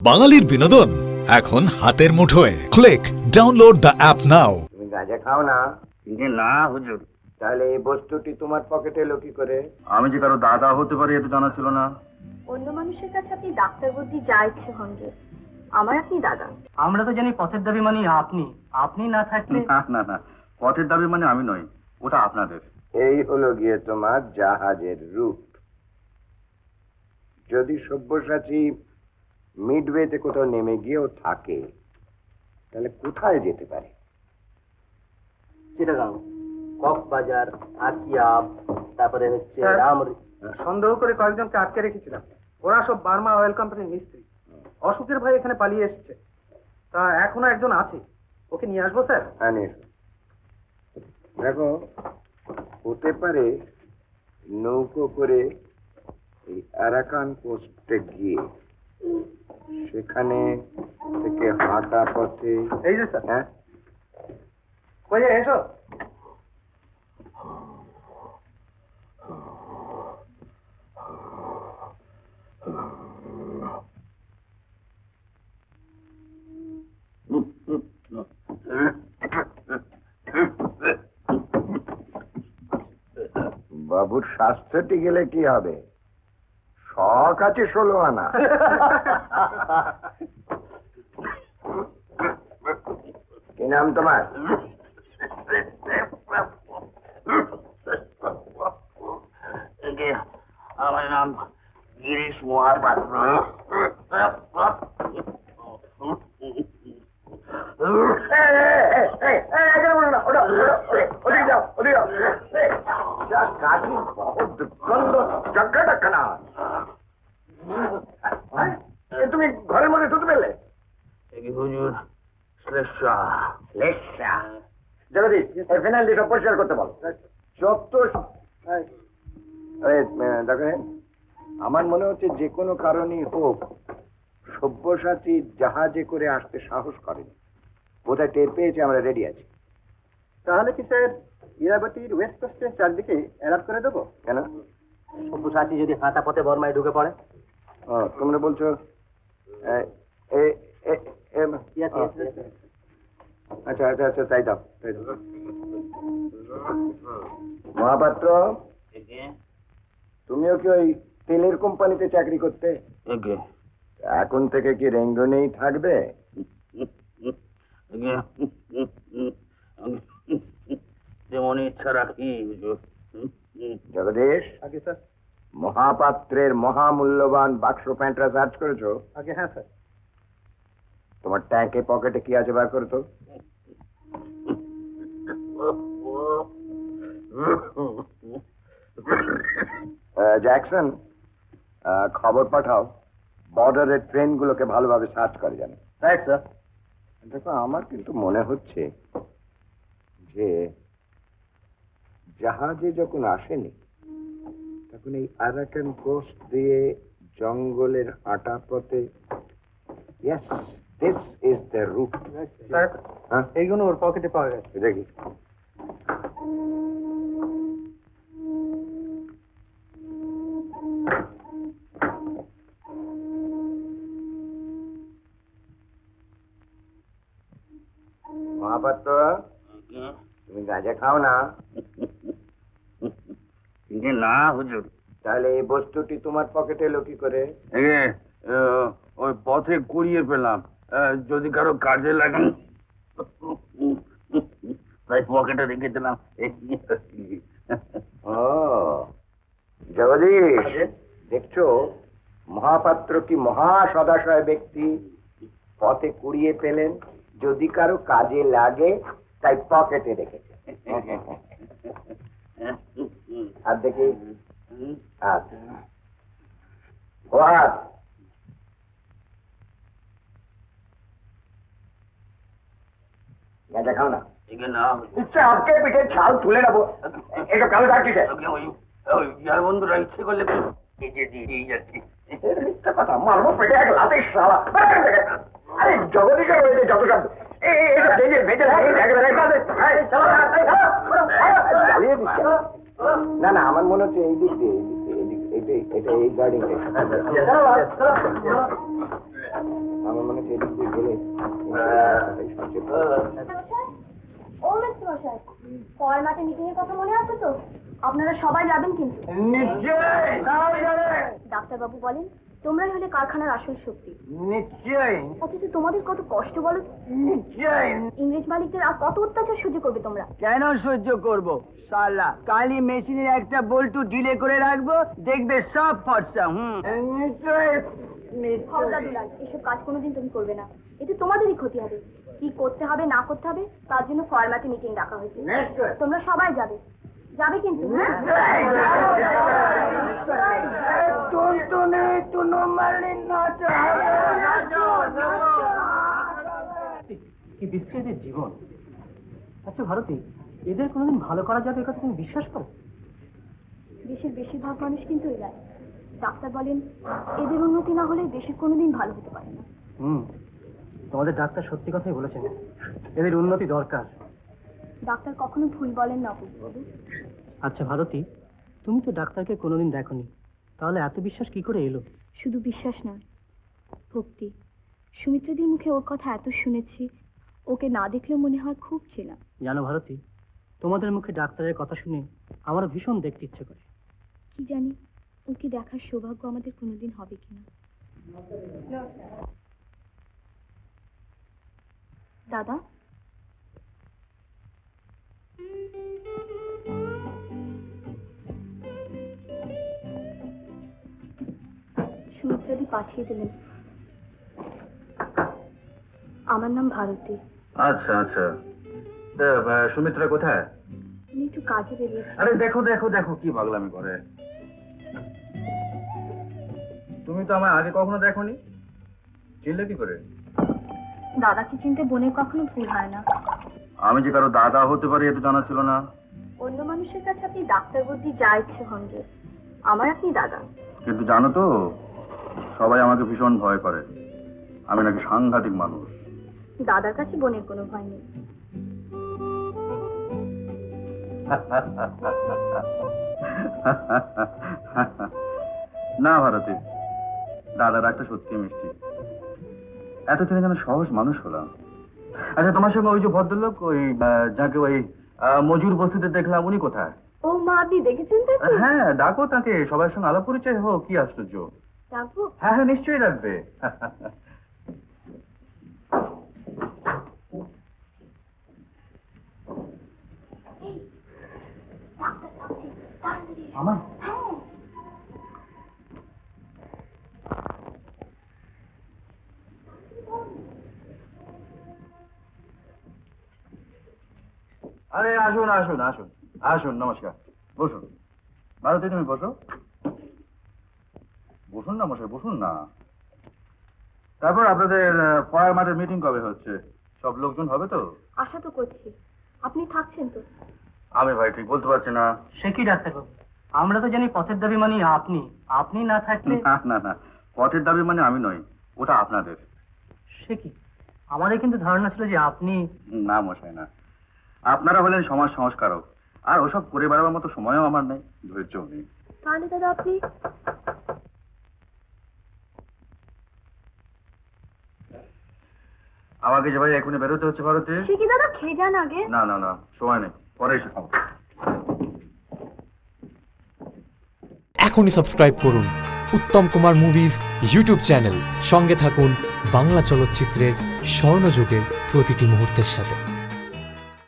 বাঙালির বিনোদন এখন হাতের মুঠোয়। ক্লিক ডাউনলোড দ্য অ্যাপ নাও। তুমি গাঁজা খাও না? না হুজুর, তাহলে এই বস্তুটি তোমার পকেটে এলো কি করে? আমি যে কারো দাদা হতে পারি এটা জানা ছিল না। অন্য মানুষের কাছে আপনি ডাক্তার বুদ্ধি যা ইচ্ছে হন গে, আমার আপনি দাদা। আমরা তো জানি পথের দাবি মানে আপনি আপনি না থাকলে না না না, পথের দাবি মানে আমি নই, ওটা আপনাদের। এই হলো গিয়ে তোমার জাহাজের রূপ। যদি সব্যসাচী মিডওয়েতে কোথাও নেমে গিয়েও থাকে তাহলে কোথায় যেতে পারে? চিটাগাং, কক্সবাজার, আকিয়াব, তারপরে হচ্ছে রামরি। সন্দেহ করে কয়েকজনকে আটকে রেখেছিলাম। ওরা সব বার্মা অয়েল কোম্পানির মিস্ত্রি। অশোকের ভাই এখানে পালিয়ে এসেছে। তা এখনো একজন আছে, ওকে নিয়ে আসবো স্যার? হ্যাঁ, নিয়ে এসো। দেখো, হতে পারে নৌকো করে এই আরাকান পোস্টে গিয়ে সেখানে থেকে হাঁটা পথে। এই যে স্যার। হ্যাঁ, কই এসো। বাবুর স্বাস্থ্যটি গেলে কি হবে? শখ আছে 16 আনা। কি নাম তোমার? আমার নাম গিরিশ মহাপাত্র। তুমি ঘরের মধ্যে শুতে পেলে? হুজুর, শ্লেষা। জগদীশ, এই ফিনাইল দিয়ে সব পরিষ্কার করতে বল। যত দেখেন, আমার মনে হচ্ছে যে কোনো কারণেই হোক সব্যসাচী জাহাজে করে আসতে সাহস করেনি। বোধহয় টের পেয়েছে আমরা রেডি আছি। তাহলে কি স্যার ইরাবতীর ওয়েস্ট কোস্টের চারদিকে অ্যালার্ট করে দেবো? কেন? সব্যসাচী যদি হাঁটা পথে বর্মায় ঢুকে পড়ে। ও, তোমরা বলছো আচ্ছা আচ্ছা আচ্ছা, তাই দাও তাই দাও। মহাপাত্র, তুমিও কি ওই তেলের কোম্পানিতে চাকরি করতে? এখন থেকে কি রেঙ্গনেই থাকবে? যেমন ইচ্ছা রাখি হুজুর। জগদীশ, আগে স্যার। মহাপাত্রের মহামূল্যবান বাক্স প্যান্টরা সার্চ করেছো? আগে হ্যাঁ স্যার। তোমার ট্যাঙ্কে পকেটে কি আছে বার করো তো। জ্যাকসন, খবর পাঠাও বর্ডারের ট্রেনগুলোকে ভালোভাবে সার্চ করে জানো। Right sir. দেখো, আমার কিন্তু মনে হচ্ছে যে জাহাজে যখন আসেনি তখন এই আরাকান কোস্ট দিয়ে জঙ্গলের হাঁটা পথে। Yes, this is the route. Sir, হ্যাঁ, এইগুলো ওর পকেটে পাওয়া গেছে। দেখি। মহাপাত্র, তুমি গাঁজা খাও না? না হুজুর। তাহলে এই বস্তুটি তোমার পকেটে এলো কি করে? ওই পথে কুড়িয়ে পেলাম, যদি কারো কাজে লাগে তাই পকেটে রেখেছিলাম। ও জগদীশ, দেখছো মহাপাত্র কি মহা সদাশয় ব্যক্তি। পথে কুড়িয়ে পেলেন, যদি কারো কাজে লাগে তাই পকেটে রেখেছে। আর দেখি, গাঁজা খাও না? ইচ্ছা আজকে পিঠে ছাল তুলে নেবো। এটা কালো ডাকছে বন্ধুরা ইচ্ছে করলে দিয়ে যাচ্ছি। মিথ্যা কথা, মারবো পেটে এক লাতে শালা। আরে জগদীশের রয়েছে যত সব। না না, আমার মনে হচ্ছে এই দিক দিয়ে, এই গার্ডিং। আমার মনে হচ্ছে এদিক দিয়ে গেলে ও মিস্টার মশাই, পরের মাঠে মিটিং এর কথা মনে আছে তো? আপনারা সবাই যাবেন কিন্তু। নিশ্চয়ই সবাই যাবে। ডাক্তারবাবু বলেন তোমরাই হলে কারখানার আসল শক্তি। নিশ্চয়ই অথচ তোমাদের কত কষ্ট বলো তো? নিশ্চয়ই। ইংরেজ মালিকদের আর কত অত্যাচার সহ্য করবে তোমরা? কেন সহ্য করব শালা, কালি মেশিনের একটা বল্টু ঢিলে করে রাখবো, দেখবে সব ফর্সা। নিশ্চয়ই। খবরদার দুলাল, এসব কাজ কোনোদিন তুমি করবে না। এতে তোমাদেরই ক্ষতি হবে। কি করতে হবে না করতে হবে তার জন্য ফরম্যাটে মিটিং ডাকা হয়েছে। নিশ্চয়ই। তোমরা সবাই যাবে, যাবে কিন্তু? হ্যাঁ? কি বিস্তৃত জীবন। আচ্ছা ভারতী, এদের কোনোদিন ভালো করা যাবে কথা তুমি বিশ্বাস করো? দেশের বেশিরভাগ মানুষ কিন্তু এরাই। ডাক্তার বলেন এদের উন্নতি না হলে দেশের কোনোদিন ভালো হতে পারে না। তোমাদের ডাক্তার সত্যি কথাই বলেছেন, এদের উন্নতি দরকার। ডাক্তার কখনো ভুল বলেন না অপূর্ববাবু। আচ্ছা ভারতী, তুমি তো ডাক্তারকে কোনোদিন দেখোনি, তাহলে এত বিশ্বাস কি করে এলো? শুধু বিশ্বাস নয়, ভক্তি। সুমিত্রাদির মুখে ওর কথা এত শুনেছি, ওকে না দেখলেও মনে হয় খুব চেনা। জানো ভারতী, তোমাদের মুখে ডাক্তারের কথা শুনে আমার ভীষণ দেখতে ইচ্ছে করে। কি জানি ওকে দেখার সৌভাগ্য আমাদের কোনোদিন হবে কিনা। দাদা, সুমিত্রাদি পাঠিয়ে দিলেন। আমার নাম ভারতী। আচ্ছা আচ্ছা, সুমিত্রা কোথায়? উনি একটু কাজে বেরিয়েছে। আরে দেখো দেখো দেখো কি পাগলামি করে। তুমি তো আমার আগে কখনো দেখোনি, চিনলে কি করে? দাদাকে চিনতে বোনের কখনো ভুল হয় না। আমি যে কারো দাদা হতে পারি এটা জানা ছিল না। অন্য মানুষের কাছে আপনি ডাক্তার বুদ্ধি যা ইচ্ছে হনগে, আমার আপনি দাদা। কিন্তু জানো তো, সবাই আমাকে ভীষণ ভয় করে। আমি নাকি সাংঘাতিক মানুষ। দাদার কাছে বোনের কোনো ভয় নেই। না ভারতী, দাদার একটা সত্যি মিষ্টি। এতদিনে যেন সহজ মানুষ হলাম। আচ্ছা তোমার সঙ্গে ওই যে ভদ্রলোক, ওই যাকে ওই মজুর বস্তিতে দেখলাম, উনি কোথায়? ও মা, আপনি দেখেছেন তো? হ্যাঁ ডাকো তাকে, সবার সঙ্গে আলাপ পরিচয় হোক। কি আশ্চর্য। ডাকবো? হ্যাঁ হ্যাঁ নিশ্চয়ই রাখবে। আমার আরে আসুন আসুন আসুন আসুন, নমস্কার, বসুন। ভারতী তুমি বসো। বসুন না মশাই, বসুন না। তারপর আপনাদের পড়ার মাঠের মিটিং কবে হচ্ছে? সব লোকজন হবে তো? আশা তো করছি। আপনি থাকছেন তো? আমি ভাই ঠিক বলতে পারছি না। সে কি ডাক্তারবাবু, আমরা তো জানি পথের দাবি মানে আপনি, আপনি না থাকলে। না না না, পথের দাবি মানে আমি নই, ওটা আপনাদের। সে কি, আমাদের কিন্তু ধারণা ছিল যে আপনি। না মশাই না, আপনারা হলেন সমাজ সংস্কারক, আর ওসব করে বেড়াবার মতো সময়ও আমার নেই, ধৈর্যও নেই। তাহলে দাদা আপনি। আমাকে যে ভাই এখনই বেরোতে হচ্ছে ভারতে। সে কি দাদা, খেয়ে যান আগে। না না না, সময় নেই, পরে এসে খাবো। এখনই সাবস্ক্রাইব করুন Uttam Kumar movies YouTube channel. সঙ্গে থাকুন বাংলা চলচ্চিত্রের স্বর্ণযুগের প্রতিটি মুহূর্তের সাথে।